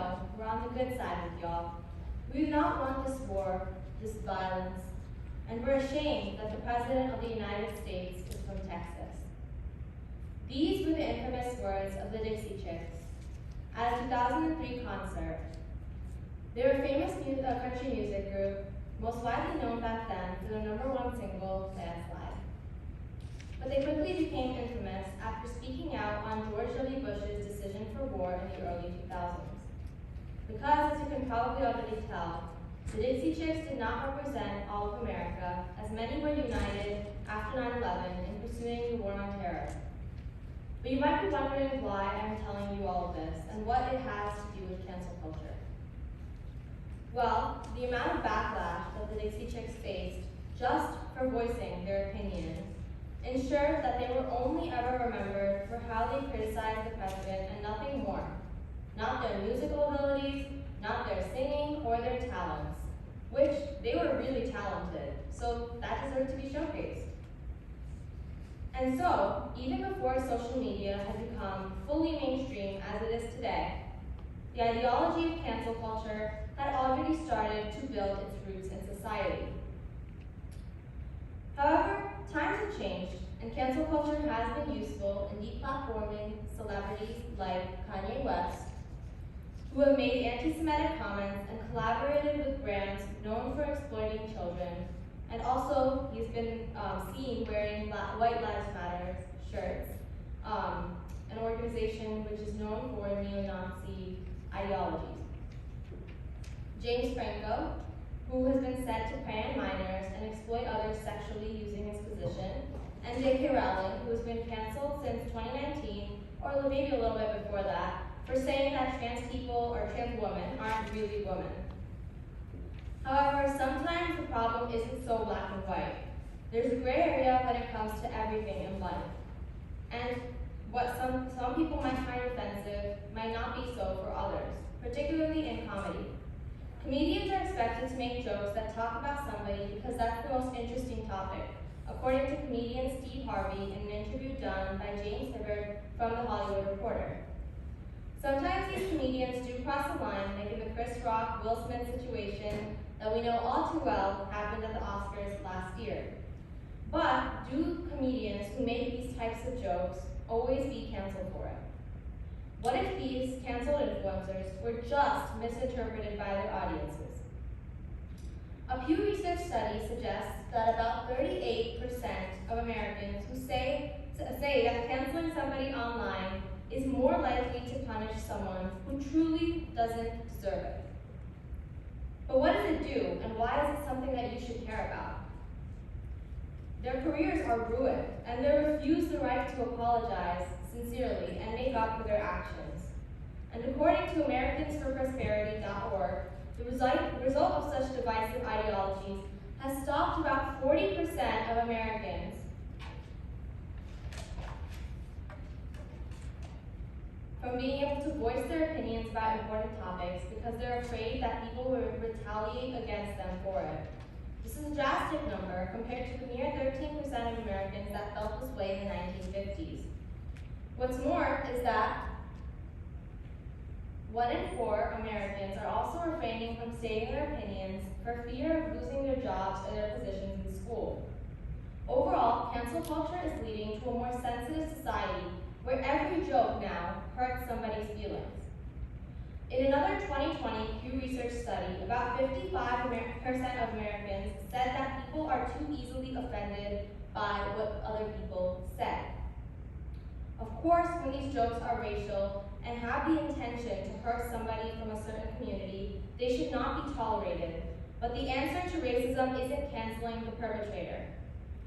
know we're on the good side with y'all. We do not want this war, this violence, and we're ashamed that the President of the United States is from Texas. These were the infamous words of the Dixie Chicks at a 2003 concert. They were a famous country music group, most widely known back then for their #1 single, Landslide. But they quickly became infamous after speaking out on George W. Bush's decision for war in the early 2000s. Because, as you can probably already tell, the Dixie Chicks did not represent all of America, as many were united after 9/11 in pursuing the war on terror. But you might be wondering why I'm telling you all of this, and what it has to do with cancel culture. Well, the amount of backlash that the Dixie Chicks faced just for voicing their opinions ensured that they were only ever remembered for how they criticized the president and nothing more. Not their musical abilities, not their singing, or their talents, which they were really talented, so that deserved to be showcased. And so, even before social media had become fully mainstream as it is today, the ideology of cancel culture had already started to build its roots in society. However, times have changed, and cancel culture has been useful in deplatforming celebrities like Kanye West, who have made anti-Semitic comments and collaborated with brands known for exploiting children. And also, he's been seen wearing White Lives Matter shirts, an organization which is known for neo-Nazi ideologies. James Franco, who has been said to prey on minors and exploit others sexually using his position, and J.K. Rowling, who has been canceled since 2019, or maybe a little bit before that, for saying that trans people or trans women aren't really women. However, sometimes the problem isn't so black and white. There's a gray area when it comes to everything in life. And what some people might find offensive might not be so for others, particularly in comedy. Comedians are expected to make jokes that talk about somebody because that's the most interesting topic, according to comedian Steve Harvey in an interview done by James Hibbard from The Hollywood Reporter. Sometimes these comedians do cross the line, like in the Chris Rock, Will Smith situation that we know all too well happened at the Oscars last year. But do comedians who make these types of jokes always be canceled for it? What if these canceled influencers were just misinterpreted by their audiences? A Pew Research study suggests that about 38% of Americans who say that canceling somebody online is more likely to punish someone who truly doesn't deserve it. But what does it do, and why is it something that you should care about? Their careers are ruined, and they refuse the right to apologize sincerely and make up for their actions. And according to AmericansForProsperity.org, the result of such divisive ideologies has stopped about 40% of Americans from being able to voice their opinions about important topics because they're afraid that people will retaliate against them for it. This is a drastic number compared to the mere 13% of Americans that felt this way in the 1950s. What's more is that 1 in 4 Americans are also refraining from stating their opinions for fear of losing their jobs or their positions in school. Overall, cancel culture is leading to a more sensitive society where every joke now hurts somebody's feelings. In another 2020 Pew Research study, about 55% of Americans said that people are too easily offended by what other people say. Of course, when these jokes are racial and have the intention to hurt somebody from a certain community, they should not be tolerated. But the answer to racism isn't canceling the perpetrator.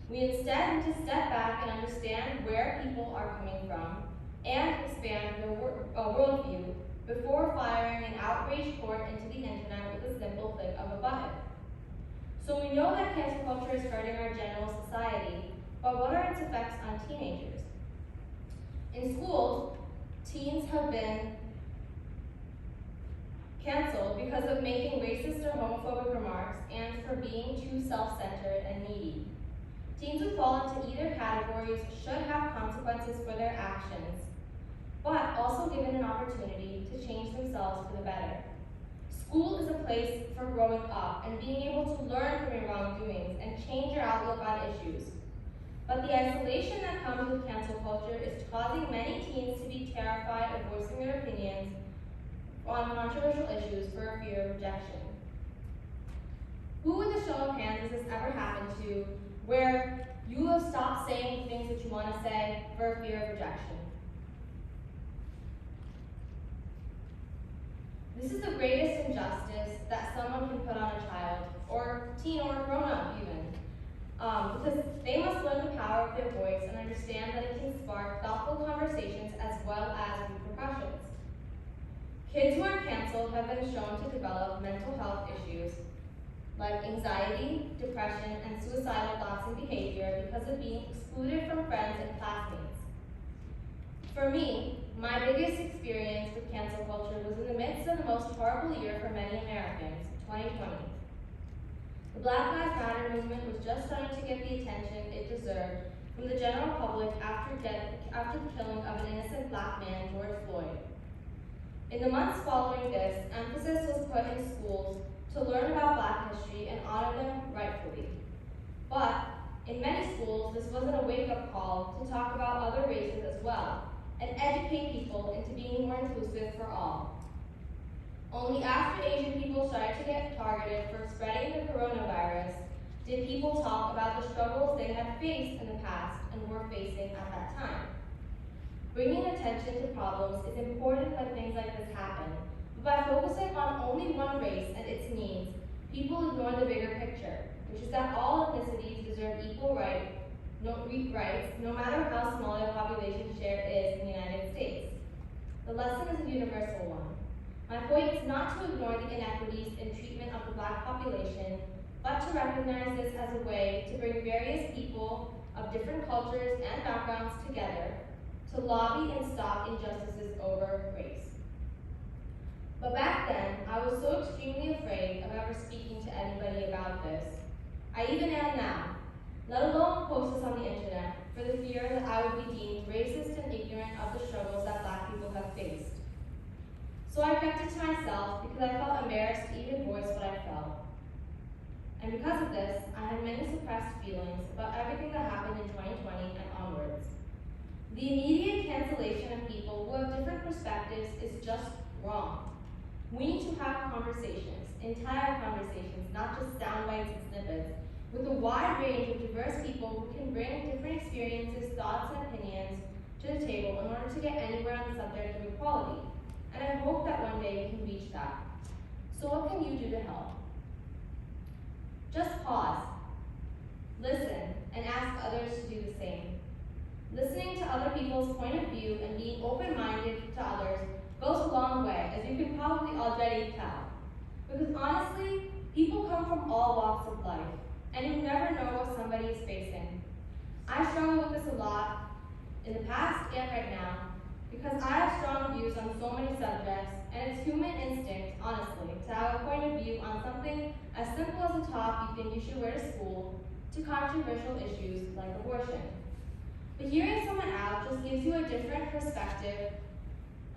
We instead need to step back and understand where people are coming from and expand their worldview before firing an outraged court into the internet with a simple click of a button. So we know that cancel culture is hurting our general society, but what are its effects on teenagers? In schools, teens have been canceled because of making racist or homophobic remarks and for being too self-centered and needy. Teens who fall into either categories should have consequences for their actions. but also given an opportunity to change themselves for the better. School is a place for growing up and being able to learn from your wrongdoings and change your outlook on issues. But the isolation that comes with cancel culture is causing many teens to be terrified of voicing their opinions on controversial issues for fear of rejection. Who, with a show of hands, has this ever happened to where you have stopped saying things that you want to say for fear of rejection? This is the greatest injustice that someone can put on a child, or teen, or a grown-up even, because they must learn the power of their voice and understand that it can spark thoughtful conversations as well as repercussions. Kids who are canceled have been shown to develop mental health issues like anxiety, depression, and suicidal thoughts and behavior because of being excluded from friends and classmates. For me, my biggest experience with cancel culture was in the midst of the most horrible year for many Americans, 2020. The Black Lives Matter movement was just starting to get the attention it deserved from the general public after the killing of an innocent black man, George Floyd. In the months following this, emphasis was put in schools to learn about Black history and honor them rightfully. But in many schools, this wasn't a wake-up call to talk about other races as well and educate people into being more inclusive for all. Only after Asian people started to get targeted for spreading the coronavirus did people talk about the struggles they had faced in the past and were facing at that time. Bringing attention to problems is important when things like this happen, but by focusing on only one race and its needs, people ignore the bigger picture, which is that all ethnicities deserve equal rights, no matter how small their population share is in the United States. The lesson is a universal one. My point is not to ignore the inequities in treatment of the Black population, but to recognize this as a way to bring various people of different cultures and backgrounds together to lobby and stop injustices over race. But back then, I was so extremely afraid of ever speaking to anybody about this. I even am now, let alone post this on the internet, for the fear that I would be deemed racist and ignorant of the struggles that Black people have faced. So I kept it to myself because I felt embarrassed to even voice what I felt. And because of this, I had many suppressed feelings about everything that happened in 2020 and onwards. The immediate cancellation of people who have different perspectives is just wrong. We need to have conversations, entire conversations, not just sound bites and snippets, with a wide range of diverse people who can bring different experiences, thoughts, and opinions to the table in order to get anywhere on the subject of equality. And I hope that one day we can reach that. So what can you do to help? Just pause, listen, and ask others to do the same. Listening to other people's point of view and being open-minded to others goes a long way, as you can probably already tell. Because honestly, people come from all walks of life, and you never know what somebody is facing. I struggle with this a lot in the past and right now, because I have strong views on so many subjects, and it's human instinct, honestly, to have a point of view on something as simple as a top you think you should wear to school, to controversial issues like abortion. But hearing someone out just gives you a different perspective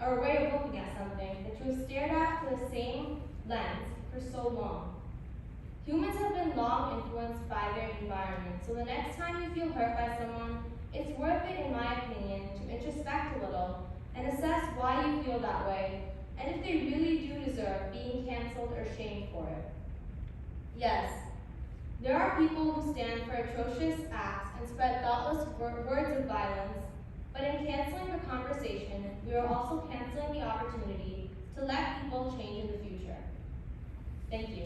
or a way of looking at something that you have stared at through the same lens for so long. Humans have been long influenced by their environment, so the next time you feel hurt by someone, it's worth it, in my opinion, to introspect a little and assess why you feel that way, and if they really do deserve being canceled or shamed for it. Yes, there are people who stand for atrocious acts and spread thoughtless words of violence, but in canceling the conversation, we are also canceling the opportunity to let people change in the future. Thank you.